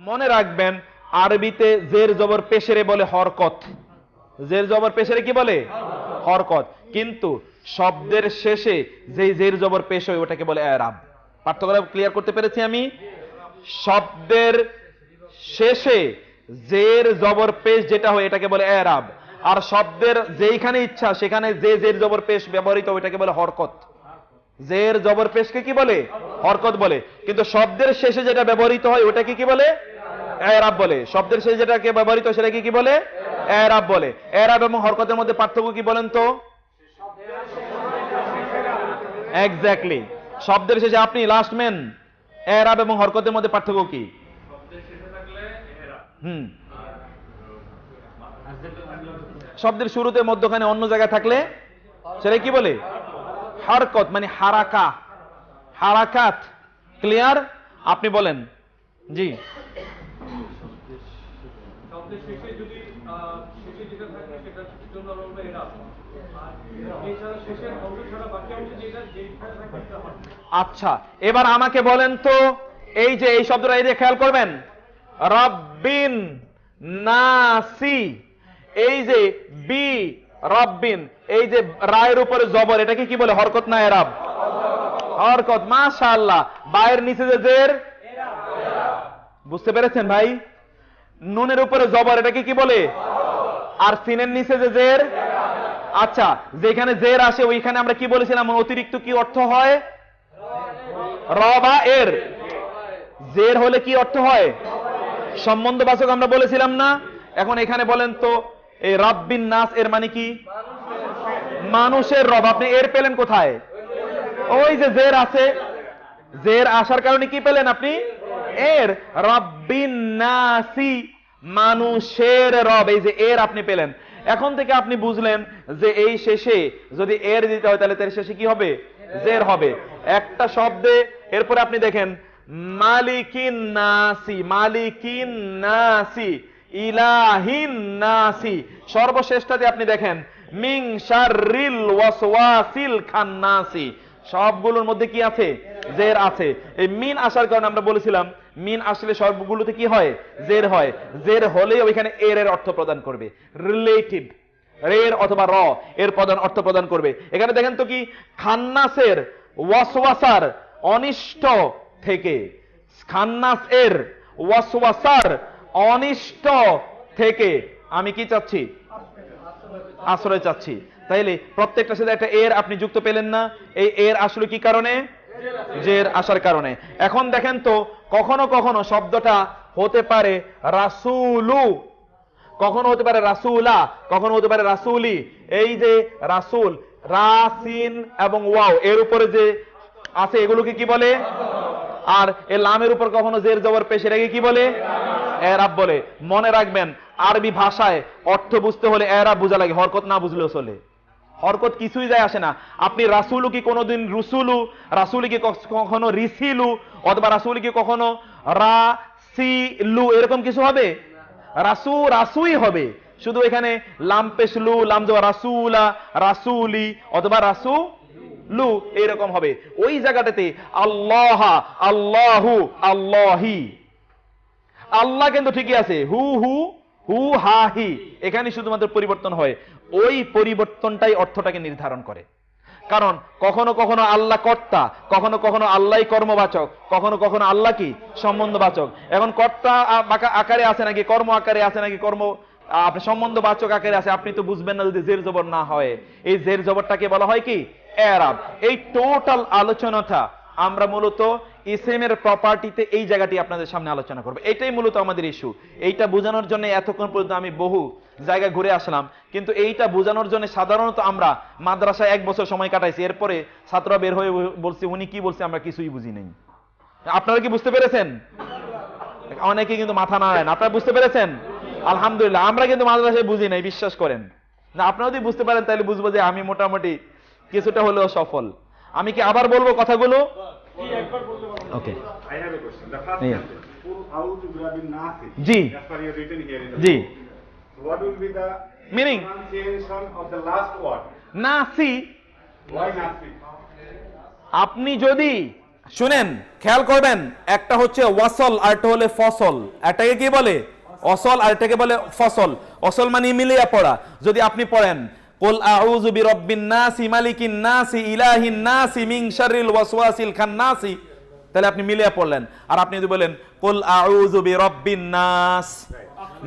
মনে রাখবেন আরবিতে জের জবর পেশেরে বলে হরকত। জের জবর পেশেরে কি বলে? হরকত। কিন্তু শব্দের শেষে যেই জের জবর পেশ হয় ওটাকে বলে এরাব। পার্থক্য ক্লিয়ার করতে পেরেছি আমি? শব্দের শেষে জের জবর পেশ যেটা হয় এটাকে বলে এরাব, আর শব্দের যেইখানে ইচ্ছা সেখানে যে জের জবর পেশ ব্যবহৃত ওইটাকে বলে হরকত। জের জবর পেশকে কি বলে? হরকত বলে। কিন্তু শব্দের শেষে যেটা ব্যবহৃত হয় ওটাকে কি বলে? এরাব বলে। শব্দের শেষে যেটাকে ব্যবহৃত সেটাকে কি বলে? এরাব বলে। এরাব এবং হরকতের মধ্যে পার্থক্য কি বলেন তো? এক্স্যাক্টলি, শব্দের শেষে আপনি লাস্ট ম্যান। এরাব এবং হরকতের মধ্যে পার্থক্য কি? শব্দের শুরুতে মধ্যখানে অন্য জায়গায় থাকলে সেটা কি বলে? হরকত, মানে হারাকা, হারাকাত। ক্লিয়ার? আপনি বলেন। জি। আচ্ছা, এবার আমাকে বলেন তো, এই যে এই শব্দটা এই যে খেয়াল করবেন, রব্বিন নাসি, এই যে বি রব্বিন, এই যে রায়ের উপরে জবর, এটাকে কি বলে? হরকত না এরাব? হরকত। মাশাআল্লাহ। বায়ের নিচে যে জের, বুঝতে পেরেছেন ভাই? নুনের উপরে জবর, এটাকে কি বলে? আর সিনের নিচে যে জের। আচ্ছা, যেখানে জের আসে ওইখানে আমরা কি বলেছিলাম অতিরিক্ত কি অর্থ হয়? র বা এর। জের হলে কি অর্থ হয়? সম্বন্ধবাচক আমরা বলেছিলাম না? এখন এখানে বলেন তো, এই রাব্বিন নাস এর মানে কি? মানুষের রব। আপনি এর পেলেন কোথায়? ওই যে জের আছে, জের আসার কারণে কি পেলেন আপনি? এর। রাব্বিন নাসি, মানুষের রব, এই যে এর আপনি পেলেন। এখন থেকে আপনি বুঝলেন যে এই শেষে যদি এর দিতে হয় তাহলে তার শেষে কি হবে? জের হবে। একটা শব্দে এরপরে আপনি দেখেন মালিকিন নাসি, মালিকিন নাসি, ইলাহিন নাসি, সর্বশেষটাতে আপনি দেখেন মিন শাররিল ওয়াসওয়াসিল খান্নাসি। সবগুলোর মধ্যে কি আছে? জের আছে। এই মিন আসার কারণে আমরা বলেছিলাম মিন আসলে সবগুলোতে কি হয়? জের হয়। জের হলে ওইখানে এর এর অর্থ প্রদান করবে, রিলেটিভ রের অথবা র এর প্রদান অর্থ প্রদান করবে। এখানে দেখেন তো কি, খান্নাসের ওয়াসওয়াসার অনিষ্ট থেকে, খান্নাস এর ওয়াসওয়াসার অনিষ্ট থেকে আমি কি চাচ্ছি? আশ্রয় চাচ্ছি। তাইলে প্রত্যেকটার সাথে একটা এর আপনি যুক্ত পেলেন না? এই এর আসলে কি কারণে? জের আসার কারণে। এখন দেখেন তো, কখনো কখনো শব্দটা হতে পারে রাসূলু, কখনো হতে পারে রাসূলা, কখনো হতে পারে রাসূলি। এই যে রাসূল, রাসিন এবং ওয়াও এর উপরে যে আছে এগুলোকে কি বলে? আর এই লামের উপর কখনো জের জবর পেশ, এটাকে কি বলে? এরাব বলে। মনে রাখবেন আরবি ভাষায় অর্থ বুঝতে হলে এরাব বুঝা লাগে, হরকত না বুঝলেও চলে। হরকত কিছুই যায় আসে না। আপনি রাসূলু কি কোনোদিন রুসুলু, রাসূলি কি কখনো রিসিলু, অথবা রাসূলি কি কখনো রাসিলু এরকম কিছু হবে? রাসু রাসুই হবে। শুধু এখানে লাম পেশলু, লাম জবর রাসূলা, রাসূলি অথবা রাসূলু এরকম হবে। ওই জায়গাটাতে আল্লাহ, আল্লাহু, আল্লাহি, আল্লাহ কিন্তু ঠিকই আছে, হু হু, হু হা হি, এখানে শুধুমাত্র পরিবর্তন হয়। ওই পরিবর্তনটাই অর্থটাকে নির্ধারণ করে। কারণ কখনো কখনো আল্লাহ কর্তা, কখনো কখনো আল্লাহ কর্মবাচক, কখনো কখনো আল্লাহ কি সম্বন্ধবাচক। এখন কর্তা আকারে আছে নাকি কর্ম আকারে আছে নাকি কর্ম আপনি সম্বন্ধবাচক আকারে আছে, আপনি তো বুঝবেন না যদি জের জবর না হয়। এই জের জবরটাকে বলা হয় কি? এরাব। এই টোটাল আলোচনাটা আমরা মূলত ইসমের প্রপার্টিতে এই জায়গাটি আপনাদের সামনে আলোচনা করব। এটাই মূলত আমাদের ইস্যু। এইটা বোঝানোর জন্য এতক্ষণ পর্যন্ত আমি বহু জায়গায় ঘুরে আসলাম, কিন্তু এইটা বোঝানোর জন্য সাধারণত আমরা মাদ্রাসায় 1 বছর সময় কাটাইছি, এরপরে ছাত্ররা বের হয়ে বলছে উনি কি বলছে আমরা কিছুই বুঝি নাই। আপনারা কি বুঝতে পেরেছেন? অনেকে কিন্তু মাথা নাড়েন। আপনারা বুঝতে পেরেছেন? আলহামদুলিল্লাহ। আমরা কিন্তু মাদ্রাসায় বুঝি নাই, বিশ্বাস করেন না। আপনারা যদি বুঝতে পারেন তাহলে বুঝবো যে আমি মোটামুটি কিছুটা হলেও সফল। আমি কি আবার বলবো কথাগুলো? ওকে, I have a question. The first sentence, Qul a'udhu birabbin nas. G That's what you have written here in the G book. What will be the Meaning? pronunciation of the last word? নাসি। Why nasi? আপনি যদি শুনেন, খেয়াল করবেন, একটা হচ্ছে ওয়াসল আর একটা হলে ফসল। একটাকে কি বলে অসল আর এটাকে বলে ফসল। অসল মানে মিলিয়ে পড়া। যদি আপনি পড়েন কুল আউযু বিরাব্বিন নাসি মালিকিন নাসি ইলাহিন নাসি মিন শাররিল ওয়াসওয়াসিল খান্নাসি, তাহলে আপনি মিলিয়ে পড়লেন। আর আপনি যদি বলেন কুল আউযু বিরাব্বিন নাস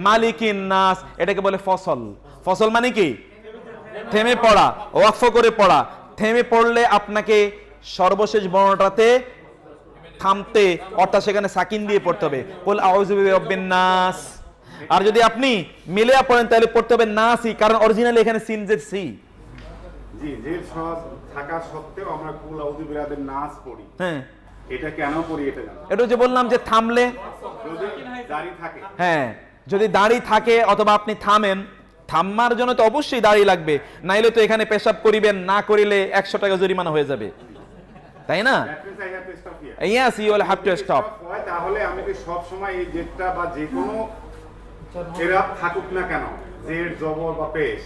মালিকিন নাস, এটাকে বলে ফসল। ফসল মানে কি থেমে পড়া, ওয়াকফ করে পড়া। থেমে পড়লে আপনাকে সর্বশেষ বর্ণটাতে থামতে, অর্থাৎ সেখানে সাকিন দিয়ে পড়তে হবে কুল আউযু বিরাব্বিন নাস। আর যদি আপনি মিলিয়ে পড়েন তাহলে পড়তে হবে নাসি, কারণ অরিজিনালি এখানে সিন জেড সি। জি, যে সব থাকা সত্ত্বেও আমরা কুল আউযু বিরাব্বিন নাস পড়ি। হ্যাঁ, এটা কেন পড়ি এটা জানো? এটা যে বললাম যে থামলে, যদি দাড়ি থাকে। হ্যাঁ, যদি দাড়ি থাকে অথবা আপনি থামেন, থামার জন্য তো অবশ্যই দাড়ি লাগবে, নাইলে তো এখানে পেশাব করিবেন, না করিলে 100 টাকা জরিমানা হয়ে যাবে, তাই না? That means I have to stop here. Yes, you will have to stop. হয় তাহলে আমি কি সব সময় এই জেডটা বা যে কোনো এরা থাকুক না কেন, জেড জবর বা পেশ,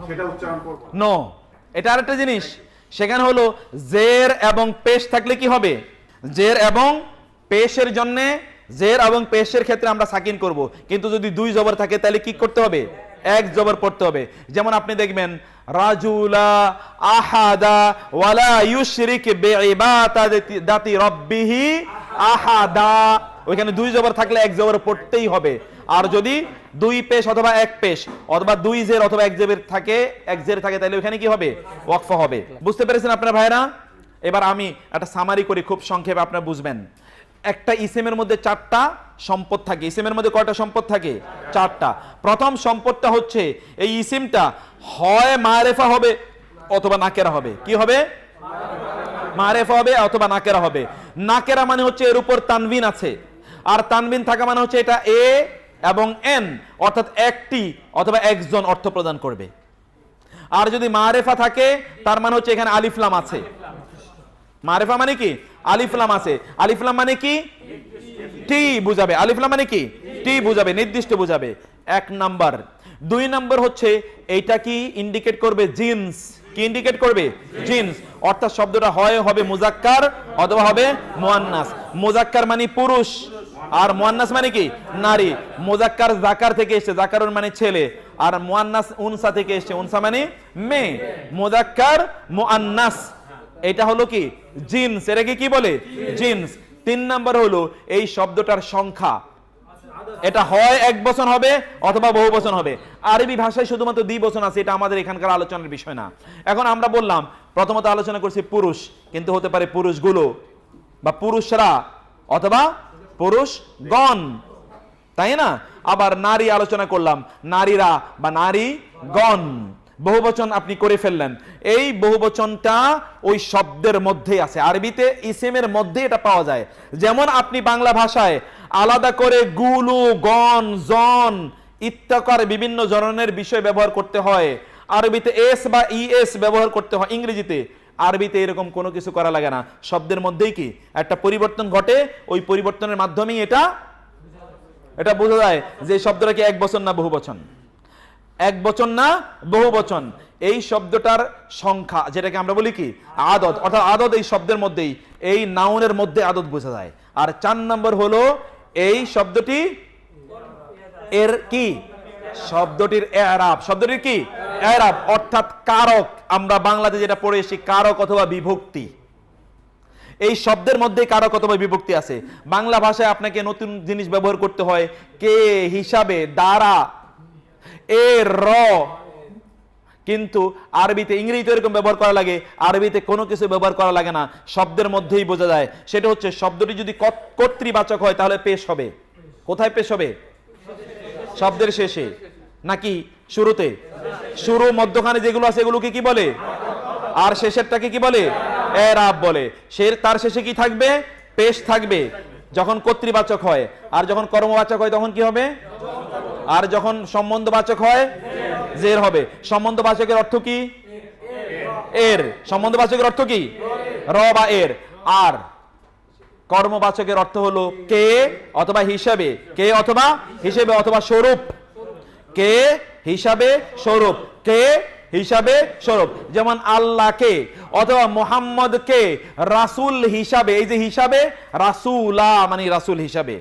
সেটা উচ্চারণ করব? নো, এটা আরেকটা জিনিস। সেখানে হলো জের এবং পেশ থাকলে কি হবে, জের এবং পেশের জন্য, জের এবং পেশের ক্ষেত্রে আমরা সাকিন করব, কিন্তু যদি দুই জবর থাকে তাহলে কি করতে হবে, এক জবর পড়তে হবে। যেমন আপনি দেখবেন রাজুলা আহাদা ওয়ালা ইউশরিক বিইবাদাতি রাব্বিহি আহাদা, ওইখানে দুই জবর থাকলে এক জবর পড়তেই হবে। আর যদি দুই পেশ অথবা এক পেশ অথবা দুই জের অথবা এক জের থাকে, তাহলে ওখানে কি হবে, ওয়াকফ হবে। বুঝতে পেরেছেন আপনারা ভাইরা? এবার আমি একটা সামারি করি খুব সংক্ষেপে, আপনারা বুঝবেন। একটা ইসেমের মধ্যে 4টা সম্পদ থাকে। ইসেমের মধ্যে কয়টা সম্পদ থাকে? 4টা। প্রথম সম্পদটা হচ্ছে এই ইসিমটা হয় মারেফা হবে অথবা নাকেরা হবে। কি হবে? মারেফা হবে অথবা নাকেরা হবে। নাকেরা মানে হচ্ছে এর উপর তানবিন আছে, আর তানবিন থাকা মানে হচ্ছে এটা এ এবং এন, অর্থাৎ একটি অথবা একজন অর্থ প্রদান করবে। আর যদি মারেফা থাকে তার মানে হচ্ছে এখানে আলিফ লাম আছে। মারেফা মানে কি? আলিফ লাম আছে। আলিফ লাম মানে কি? টি বুঝাবে। আলিফ লাম মানে কি? টি বুঝাবে, নির্দিষ্ট বুঝাবে। 1 নাম্বার। 2 নাম্বার হচ্ছে এইটা কি ইন্ডিকেট করবে? জিন্স। কি ইন্ডিকেট করবে? জিন্স। অর্থাৎ শব্দটা হয় হবে মুজাক্কার অথবা হবে মুয়ান্নাস। মুজাক্কার মানে পুরুষ আর মুয়ান্নাস মানে কি? নারী। মুজাক্কার যাকার থেকে এসেছে, যাকারুন মানে ছেলে, আর মুয়ান্নাস উনসা থেকে এসেছে, উনসা মানে মেয়ে। মুজাক্কার মুয়ান্নাস, এটা হলো কি? জিন্স। এটাকে কি বলে? জিন্স। 3 নাম্বার হলো এই শব্দটার সংখ্যা। এটা হয় এক বচন হবে অথবা বহু বচন হবে। আরবি ভাষায় শুধুমাত্র দ্বিবচন আছে, এটা আমাদের এখানকার আলোচনার বিষয় না। এখন আমরা বললাম প্রথমত আলোচনা করছি পুরুষ, কিন্তু হতে পারে পুরুষগুলো বা পুরুষরা অথবা পুরুষগণ, তাই না? আবার নারী আলোচনা করলাম, নারীরা বা নারীগণ। বহুবচন আপনি করে ফেললেন। এই বহুবচনটা ওই শব্দের মধ্যেই আছে। আরবিতে ইসেমের মধ্যে এটা পাওয়া যায়। যেমন আপনি বাংলা ভাষায় আলাদা করে গুলু, গণ, জন ইত্যাকার বিভিন্ন ধরনের বিষয় ব্যবহার করতে হয়। আরবিতে এস বা ইএস ব্যবহার করতে হয়। ইংরেজিতে, আরবিতে এরকম কোনো কিছু করা লাগে না। শব্দের মধ্যেই কি একটা পরিবর্তন ঘটে, ওই পরিবর্তনের মাধ্যমেই এটা বোঝা যায় যে শব্দটা কি এক বচন না বহু বচন, এক বচন না বহু বচন। এই শব্দটার সংখ্যা, যেটাকে আমরা বলি কি আদদ, অর্থাৎ আদদ এই শব্দের মধ্যেই, এই নাউনের মধ্যে আদদ বোঝা যায়। আর 4 নম্বর হলো এই শব্দটি এর কি, শব্দটির এরাব। শব্দটির কি এরাব, অর্থাৎ কারক। আমরা বাংলাতে যেটা পড়ে এসেছি কারক অথবা বিভক্তি, এই শব্দের মধ্যে কারক অথবা বিভক্তি আছে। বাংলা ভাষায় আপনাকে নতুন জিনিস ব্যবহার করতে হয়, কে, হিসাবে, দ্বারা, এ, র, কিন্তু আরবিতে, ইংরেজিতে এরকম ব্যবহার করা লাগে, আরবিতে কোনো কিছু ব্যবহার করা লাগে না, শব্দের মধ্যেই বোঝা যায়। সেটা হচ্ছে শব্দটি যদি কর্তৃবাচক হয় তাহলে পেশ হবে। কোথায় পেশ হবে? শব্দের শেষে নাকি শুরুতে? শুরু মধ্যখানে যেগুলো আছে এগুলোকে কি বলে? আর শেষেরটাকে কি বলে? এরাব বলে। তার শেষে কি থাকবে? পেশ থাকবে যখন কর্তৃবাচক হয়। আর যখন কর্মবাচক হয় তখন কি হবে? আর যখন সম্বন্ধবাচক হয় জের হবে। সম্বন্ধবাচকের অর্থ কি? এর। সম্বন্ধবাচকের অর্থ কি? র বা এর। আর কর্মবাচকের অর্থ হলো কে অথবা হিসাবে, কে অথবা হিসেবে অথবা স্বরূপ, কে হিসাবে স্বরূপ, কে হিসাবে স্বরূপ, যেমন আল্লাহকে অথবা মুহাম্মদকে রাসূল হিসাবে, এই যে হিসাবে রাসূলা মানে রাসূল হিসাবে,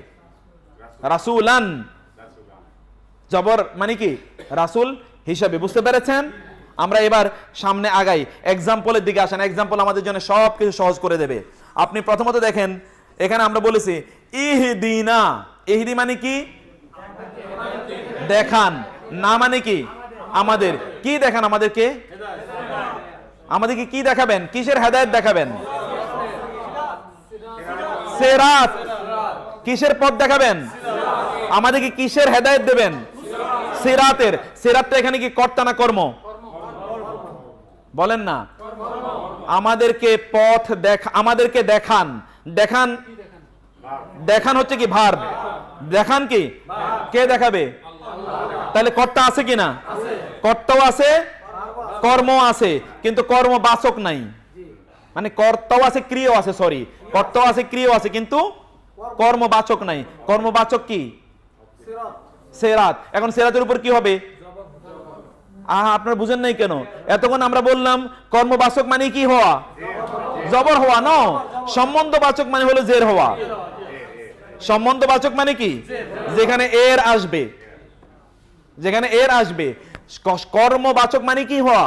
রাসূলান জবর মানে কি রাসূল হিসাবে। বুঝতে পেরেছেন? আমরা এবার সামনে আগাই, এক্সাম্পলের দিকে আসেন। এক্সাম্পল আমাদের জন্য সব কিছু সহজ করে দেবে। আপনি প্রথমত দেখেন এখানে আমরা বলেছি ইহদিনা, ইহদি মানে কি দেখান, না মানে কি আমাদের কি দেখান, আমাদেরকে আমাদেরকে কি দেখাবেন, কিসের হেদায়েত দেখাবেন, সিরাত, কিসের পথ দেখাবেন, আমাদেরকে কিসের হেদায়েত দেবেন, সিরাতের। সিরাতটা এখানে কি কর্তা না কর্ম বলেন না? আমাদেরকে পথ আমাদেরকে দেখান, দেখান দেখান হচ্ছে কি ভার্ব, দেখান কি কে দেখাবে, তাহলে কর্তা আছে কিনা, কর্তাও আছে কর্ম আছে, কিন্তু কর্মবাচক নাই, মানে কর্তাও আছে ক্রিয়াও আছে, সরি কর্তাও আছে ক্রিয়াও আছে কিন্তু কর্মবাচক নাই। কর্মবাচক কি সিরাত। এখন সিরাতের উপর কি হবে, আপনারা বুঝেন নাই কেন? এতক্ষণ আমরা বললাম কর্মবাচক মানে কি হওয়া, জবর হওয়া, ন সম্বন্ধবাচক মানে হলো জের হওয়া। সম্বন্ধবাচক মানে কি, যেখানে এর আসবে, যেখানে এর আসবে। কর্মবাচক মানে কি হওয়া,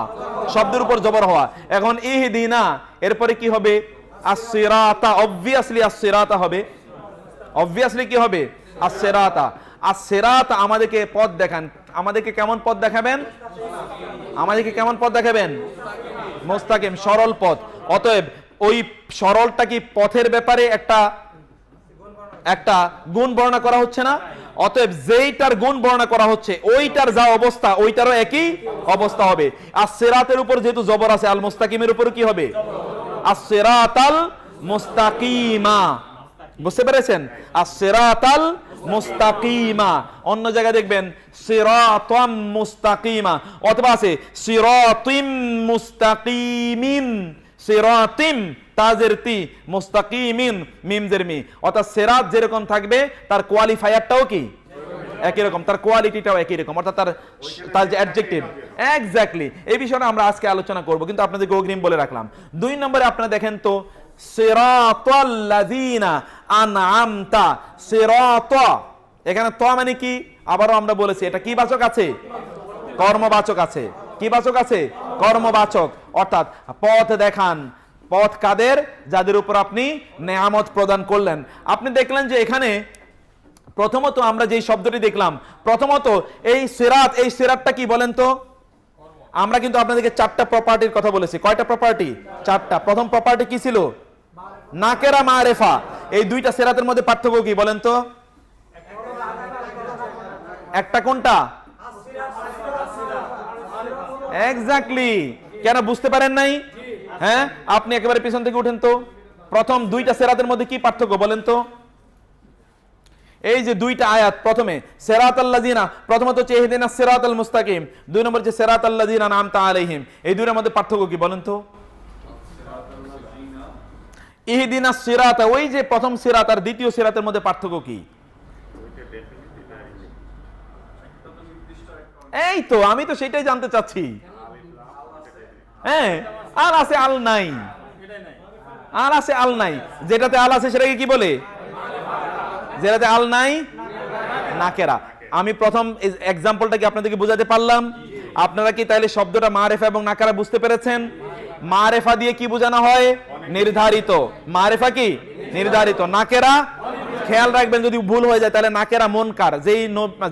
শব্দের উপর জবর হওয়া। এখন ইহদিনা এরপরে কি হবে, as-sirata, obviously as-sirata হবে, obviously কি হবে as-sirata। as-sirata আমাদেরকে পথ দেখান, আমাদেরকে কেমন পথ দেখাবেন, আমাদেরকে কেমন পথ দেখাবেন, মুস্তাকিম সরল পথ। অতএব ওই সরলটা কি পথের ব্যাপারে একটা গুণ বর্ণনা করা হচ্ছে না? অতএব যেইটার গুণ বর্ণনা করা হচ্ছে ওইটার যা অবস্থা ওইটারও একই অবস্থা হবে। as-siraতের উপর যেহেতু জবর আছে, আল মুস্তাকিমের উপর কি হবে, as-siraতাল মুস্তাকিমা। বুঝতে পেরেছেন? as-siraতাল মুস্তাকিমা। অন্য জায়গায় দেখবেন সিরাতাম মুস্তাকিমা, অথবা আছে সিরাতিম মুস্তাকিমিন, সিরাতিম তাজের তি, মুস্তাকিমিন মিম জের মি। অর্থাৎ সিরাত যেরকম থাকবে তার কোয়ালিফায়ারটাও কি একই রকম, তার কোয়ালিটিটাও একই রকম, অর্থাৎ তার যে অ্যাডজেক্টিভ। এক্স্যাক্টলি এই বিষয়টা আমরা আজকে আলোচনা করব, কিন্তু আপনাদেরকে অগ্রিম বলে রাখলাম। 2 নম্বরে আপনারা দেখেন তো সিরাতাল লাযিনা আনআমতা, সিরাত এখানে ত মানে কি, আবারও আমরা বলেছি এটা কি বাচক আছে, কর্মবাচক আছে। কি বাচক আছে, কর্মবাচক। অর্থাৎ পথ দেখান, পথ কাদের, যাদের উপর আপনি নেয়ামত প্রদান করলেন। আপনি দেখলেন যে এখানে প্রথমত আমরা যেই শব্দটি দেখলাম, প্রথমত এই সিরাত, এই সিরাতটা কি বলেন তো? আমরা কিন্তু আপনাদেরকে 4টা প্রপার্টির কথা বলেছি। কয়টা প্রপার্টি? 4টা। প্রথম প্রপার্টি কি ছিল, নাকেরা মারেফা। এই 2টা সিরাতের মধ্যে পার্থক্য কি বলেন তো? একটা কোনটা? এক্স্যাক্টলি। কেন বুঝতে পারেন নাই? হ্যাঁ, আপনি একেবারে পিছন থেকে উঠেন তো। প্রথম 2টা সিরাতের মধ্যে কি পার্থক্য বলেন তো? এই যে 2টা আয়াত, প্রথমে সিরাতাল লাযিনা, প্রথমত হচ্ছে ইহদিনাস সিরাতাল মুস্তাকিম, 2 নম্বর হচ্ছে সিরাতাল লাযিনা আনআমতা আলাইহিম। এই 2টার মধ্যে পার্থক্য কি বলেন তো? ইহদিনাস সিরাত, ওই যে প্রথম সিরাত আর দ্বিতীয় সিরাতের মধ্যে পার্থক্য কি? এই তো আমি তো সেটাই জানতে চাচ্ছি। হ্যাঁ, আর আছে আল নাই, আর আছে আল নাই। যেটাতে আল আছে সেটাকে কি বলে? যেটাতে আল নাই নাকেরা। আমি প্রথম এক্সাম্পলটা কি আপনাদেরকে বোঝাতে পারলাম? আপনারা কি তাহলে শব্দটা মারেফা এবং নাকারা বুঝতে পেরেছেন? মারেফা দিয়ে কি বোঝানো হয়? নির্ধারিত। মারেফা কি নির্ধারিত, নাকেরা খেয়াল রাখবেন যদি ভুল হয়ে যায় তাহলে নাকেরা মুনকার,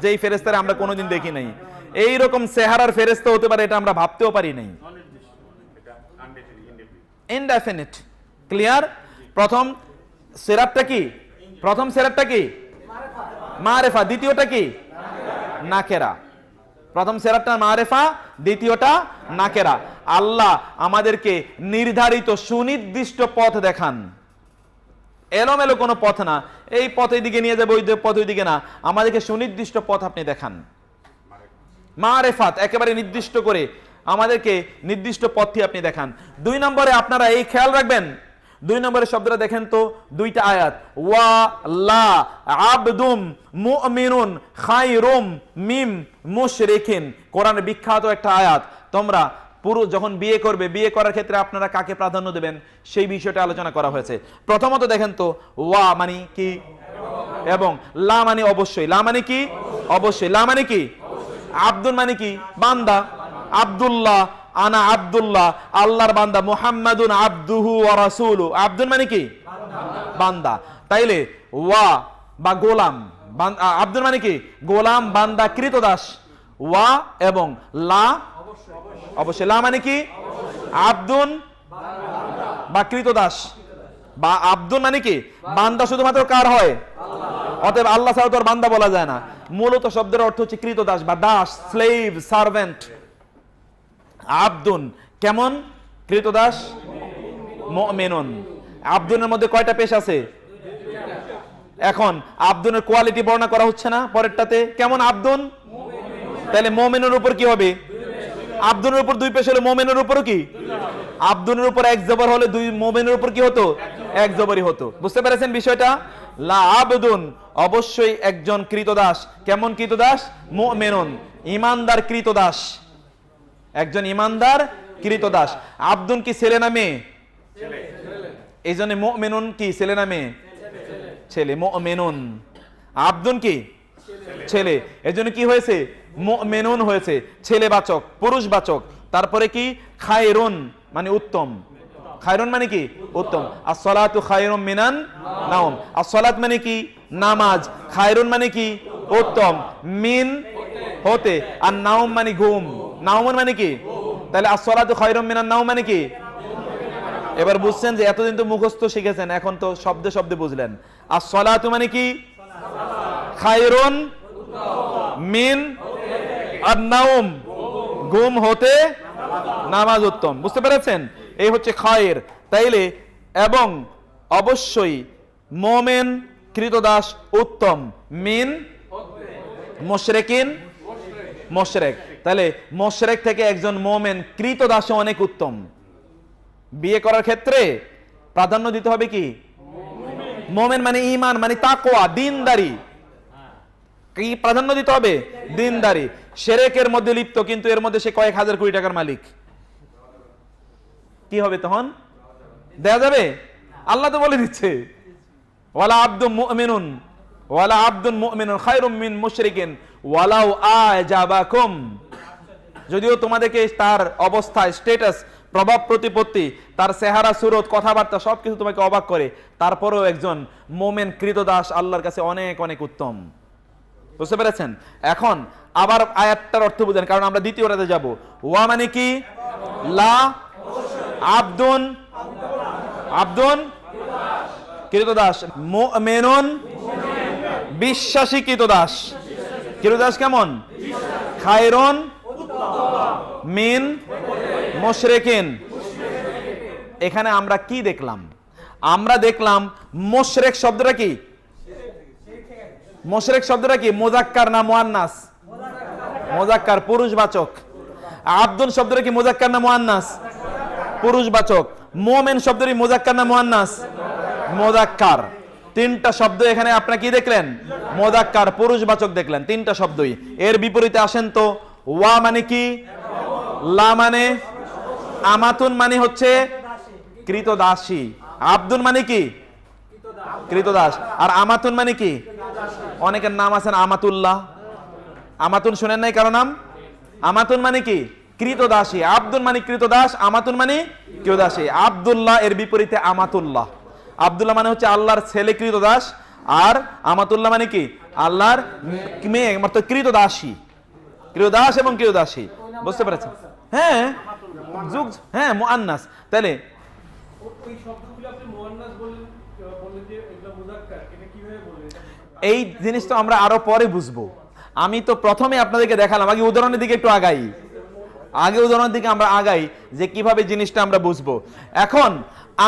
যেই ফেরেশতারে আমরা কোনোদিন দেখি নাই। এই রকম চেহারার ফেরেশতা হতে পারে এটা আমরা ভাবতেও পারি নাই। ইনডেফিনিট। ক্লিয়ার? প্রথম সিরাতটা কি? প্রথম সিরাতটা কি মারেফা, দ্বিতীয়টা কি নাকেরা। প্রথম সিরাতটা মারেফা, দ্বিতীয়টা নাকেরা। আল্লাহ আমাদেরকে নির্ধারিত সুনির্দিষ্ট পথ দেখান, এলোমেলো কোনো পথ না, এই পথ এইদিকে নিয়ে যাবে, ওই পথ ওইদিকে না, আমাদেরকে সুনির্দিষ্ট পথ আপনি দেখান। মারেফাত, একেবারে নির্দিষ্ট করে আমাদেরকে নির্দিষ্ট পথটি আপনি দেখান। 2 নম্বরে আপনারা এই খেয়াল রাখবেন, 2 নম্বরের শব্দটা দেখেন তো, 2টা আয়াত, ওয়া লা আবদুম মুমিনুন খায়রুম মিম মুশরিকিন। কোরআনের বিখ্যাত একটা আয়াত, তোমরা পুরুষ যখন বিয়ে করবে, বিয়ে করার ক্ষেত্রে আপনারা কাকে প্রাধান্য দেবেন সেই বিষয়টা আলোচনা করা হয়েছে। প্রথমত দেখেন তো, ওয়া মানে কি এবং লা মানে অবশ্যই। লা মানে কি? অবশ্যই। লা মানে কি? আব্দুল মানে কি? বান্দা। আব্দুল্লাহ, আনা আব্দুল্লাহ, আল্লাহর বান্দা। মুহাম্মাদুন আবদুহু ওয়া রাসূলু, আব্দুল মানে কি? বান্দা। তাইলে ওয়া বা গোলাম, আব্দুল মানে কি? গোলাম, বান্দা, কৃতদাস। ওয়া এবং লা অবশ্যই। লা মানে কি? আব্দুন বা কৃতদাস, বা আব্দুল মানে কি? বান্দা শুধুমাত্র কার হয়? অতএব আল্লাহ ছাড়া তো আর বান্দা বলা যায় না। মূলত শব্দের অর্থ হচ্ছে কৃতদাস বা দাস, স্লেভ, সার্ভেন্ট। আব্দুন কেমন? কৃতদাস। মুমিনুন, আব্দুনের মধ্যে কয়টা পেশ আছে? এখন আব্দুনের কোয়ালিটি বর্ণনা করা হচ্ছে না পরেরটাতে? কেমন আব্দুন? তাহলে মুমিনের উপর কি হবে? আব্দুনের উপর দুই পেশ হলে মুমিনের উপরও কি? আব্দুনের উপর এক জবর হলে দুই মুমিনের উপর কি হতো? এক জবরই হতো। বুঝতে পেরেছেন বিষয়টা? লা আবদুন, অবশ্যই একজন কৃতদাস। কেমন কৃতদাস? মুমিনুন, ঈমানদার কৃতদাস। একজন ঈমানদার কৃতদাস। আব্দুন কি ছেলে না মেয়ে? এই জন্য মুমিনুন কি ছেলে না মেয়ে? ছেলে। মুমিনুন, আব্দুন কি? ছেলে। এজন্য কি হয়েছে? মুমিনুন হয়েছে, ছেলেবাচক, পুরুষবাচক। তারপরে কি? খায়রুন মানে উত্তম। খায়রুন মানে কি? উত্তম। as-salatu খায়রুম মিনান নাওম। as-salat মানে কি? নামাজ। খায়রুন মানে কি? উত্তম। মিন হতে, আর নাওম মানে ঘুম। নাওম মানে কি? তাহলে as-salatu খায়রুম মিনান নাওম মানে কি? এবার বুঝছেন যে এতদিন তো মুখস্থ শিখেছেন, এখন তো শব্দে শব্দে বুঝলেন। as-salatu মানে কি? খায়রুন মিন আন-নাওম, ঘুম হতে নামাজ উত্তম। বুঝতে পেরেছেন? এই হচ্ছে খায়ের। তাইলে এবং অবশ্যই মুমিন কৃতদাস উত্তম, মিন মুশরিকিন মুশরিক। তাহলে মুশরিক থেকে একজন মুমিন কৃতদাস অনেক উত্তম। বিয়ে করার ক্ষেত্রে প্রাধান্য দিতে হবে কি? মুমিন মানে ঈমান মানে তাকওয়া, দ্বীনদারি। কি প্রাধান্য দিতে হবে? দ্বীনদারি। শিরকের মধ্যে লিপ্ত কিন্তু এর মধ্যে সে কয়েক হাজার কোটি টাকার মালিক, কি হবে তখন? দেয়া যাবে? আল্লাহ তো বলে দিচ্ছে, ওয়ালা আব্দুন মুমিনুন, ওয়ালা আব্দুন মুমিনুন খায়রুম মিন মুশরিকিন ওয়ালাউ আজাবাকুম। যদিও তোমাদেরকে তার অবস্থা, স্ট্যাটাস, প্রভাব প্রতিপত্তি, তার চেহারা, সুরত, কথাবার্তা সবকিছু তোমাকে অবাক করে, তারপরেও একজন মুমিন কৃতদাস আল্লাহর কাছে অনেক অনেক উত্তম। বুঝতে পেরেছেন? এখন আবার আয়াতটার অর্থ বুঝেন, কারণ আমরা দ্বিতীয়টাতে যাব। ওয়া মানে কি? লা আব্দুন, আব্দুন কৃতদাস। মুমিনুন বিশ্বাসী কৃতদাস। কৃতদাস কেমন? খায়রুন মিন মুশরিকিন। এখানে আমরা কি দেখলাম? আমরা দেখলাম মুশরিক শব্দটা কি? মুশরিক শব্দটা কি? মুযাক্কার না মুআন্নাস? মুযাক্কার, পুরুষবাচক। আব্দুন শব্দটা কি মুযাক্কার না মুআন্নাস? পুরুষবাচক। মুমিন শব্দটি মুযাক্কার না মুআন্নাস? মুযাক্কার। তিনটা শব্দ এখানে আপনারা কি দেখলেন? মুযাক্কার, পুরুষবাচক দেখলেন, তিনটা শব্দই। এর বিপরীতে আসেন তো। ওয়া মানে কি? লা মানে? আমাতুন মানে হচ্ছে কৃতদাসী। আব্দুন মানে কি? কৃতদাস। আর আমাতুন মানে কি? অনেকের নাম আছেন আমাতুল্লাহ। আমাতুন শুনেন নাই কারো নাম? আমাতুন মানে কি? কৃতদাসী। আব্দুল মানে কৃতদাস, আমাতুন মানে কৃতদাসী। আব্দুল্লাহ এর বিপরীতে আমাতুল্লাহ। আব্দুল্লাহ মানে হচ্ছে আল্লাহর ছেলে কৃতদাস, আর আমাতুল্লাহ মানে কি? আল্লাহর মেয়ে, মানে কৃতদাসী। কৃতদাস এবং কৃতদাসী। বুঝতে পেরেছেন? হ্যাঁ, যুগ, হ্যাঁ মুআন্নাস। তাহলে এই জিনিস তো আমরা আরো পরে বুঝবো। আমি তো প্রথমে আপনাদেরকে দেখালাম, আগে উদাহরণের দিকে একটু আগাই, আগে উদাহরণের দিকে আমরা আগাই যে কিভাবে জিনিসটা আমরা বুঝবো। এখন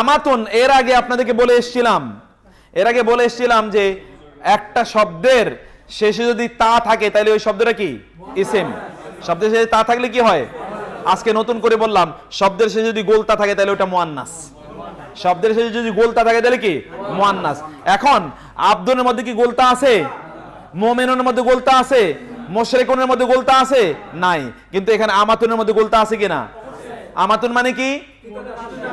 আমাতুন এর আগে আপনাদেরকে বলে এসেছিলাম যে একটা শব্দের শেষে যদি তা থাকে তাহলে ওই শব্দটা কি? ইসিম। শব্দের শেষে তা থাকলে কি হয়? আজকে নতুন করে বললাম, শব্দের শেষে যদি গোলতা থাকে তাহলে ওটা মুআন্নাস। শব্দের শেষে যদি গোলতা থাকে তাহলে কি? মুআন্নাস। এখন আব্দুনের মধ্যে কি গোলতা আছে? মুমিনুনের মধ্যে গোলতা আছে? মুশরিকুনের মধ্যে গোলতা আছে? নাই। কিন্তু এখানে আমাতুনের মধ্যে গোলতা আছে কিনা? আমাতুন মানে কি?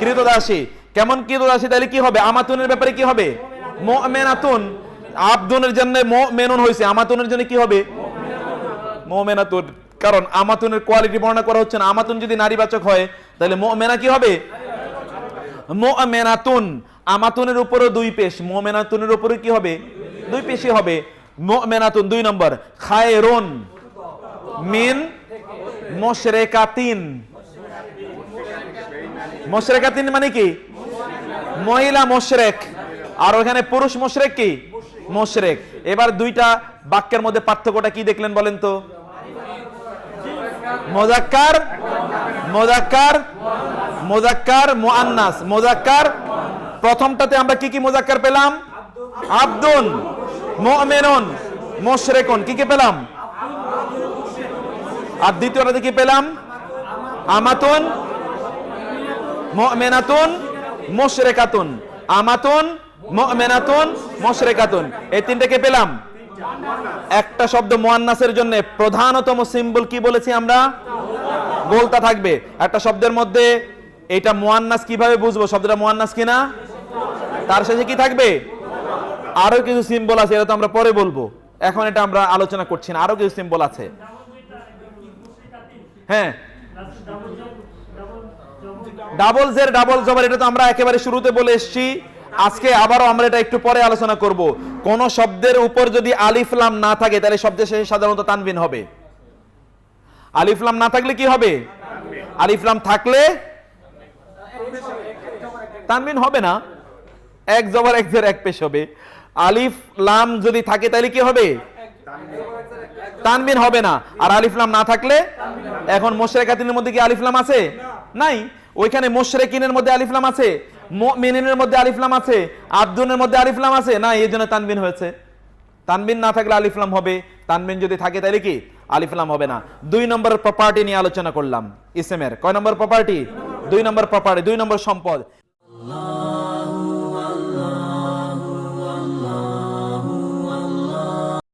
কৃতদাসী। কেমন কৃতদাসী? তাহলে কি হবে? আমাতুনের ব্যাপারে কি হবে? মুমিনাতুন। আবদুনের জন্য মুমিনুন হইছে, আমাতুনের জন্য কি হবে? মুমিনাতুন। কারণ আমাতুনের কোয়ালিটি বর্ণনা করা হচ্ছে না। আমাতুন যদি নারীবাচক হয় তাহলে মুমিনা কি হবে? মুমিনাতুন। আমাতুনের উপরও দুই পেশ, মুমিনাতুনের উপরে কি হবে? দুই পেশই হবে। মুমিনাতুন 2 নম্বর। খায়রুন মিন মুশরিকাতিন। মুশরিকাতিন মানে কি? মহিলা মুশরিক। আর ওখানে পুরুষ মুশরিক কি? মুশরিক। এবার দুইটা বাক্যের মধ্যে পার্থক্যটা কি দেখলেন বলেন তো? মুযাক্কার মুযাক্কার মুযাক্কার মুআন্নাস। মুযাক্কার প্রথমটাতে আমরা কি কি মুযাক্কার পেলাম? আবদুন, মুমিনুন, মুশরিকুন। কি কি পেলাম? আর দ্বিতীয়টাতে কি পেলাম? আমাতুন, মুমিনাতুন, মুশরিকাতুন। আমাতুন, মুমিনাতুন, মুশরিকাতুন। এই তিনটাকে পেলাম। একটা শব্দ মুআন্নাসের জন্য প্রধানতম সিম্বল কি বলেছি আমরা? গোলতা থাকবে। একটা শব্দের মধ্যে এটা মুআন্নাস কিভাবে বুঝবো শব্দটা মুআন্নাস কিনা? তার শেষে কি থাকবে? আরো কিছু সিম্বল আছে, এটা তো আমরা পরে বলবো, এখন এটা আমরা আলোচনা করছি না। আরো কিছু সিম্বল আছে। হ্যাঁ, ডাবল জের ডাবল জবর, এটা তো আমরা একেবারে শুরুতে বলে এসেছি। আজকে আবারও আমরা এটা একটু পরে আলোচনা করব। কোন শব্দের উপর যদি আলিফ লাম না থাকে তাহলে শব্দের শেষে সাধারণত তানবিন হবে। আলিফ লাম না থাকলে কি হবে? আলিফ লাম থাকলে তানবিন হবে না, এক জবর এক জের এক পেশ হবে। আলিফ লাম যদি থাকে তাহলে কি হবে? তানবিন হবে না। আর আলিফ লাম না থাকলে, এখন মুশরিকাতিনের মধ্যে কি আলিফ লাম আছে? নাই। ওইখানে মুশরিকিনের মধ্যে আলিফ লাম আছে, মুমিনিনের মধ্যে আলিফ লাম আছে, আবদুনের মধ্যে আলিফ লাম আছে না, এই জন্য তানবিন হয়েছে। তানবিন না থাকলে আলিফ লাম হবে, তানবিন যদি থাকে তাহলে কি আলিফ লাম হবে না। 2 নম্বরের প্রপার্টি নিয়ে আলোচনা করলাম ইসমের। কয় নম্বর প্রপার্টি? 2 নম্বর প্রপার্টি, 2 নম্বর সম্পদ।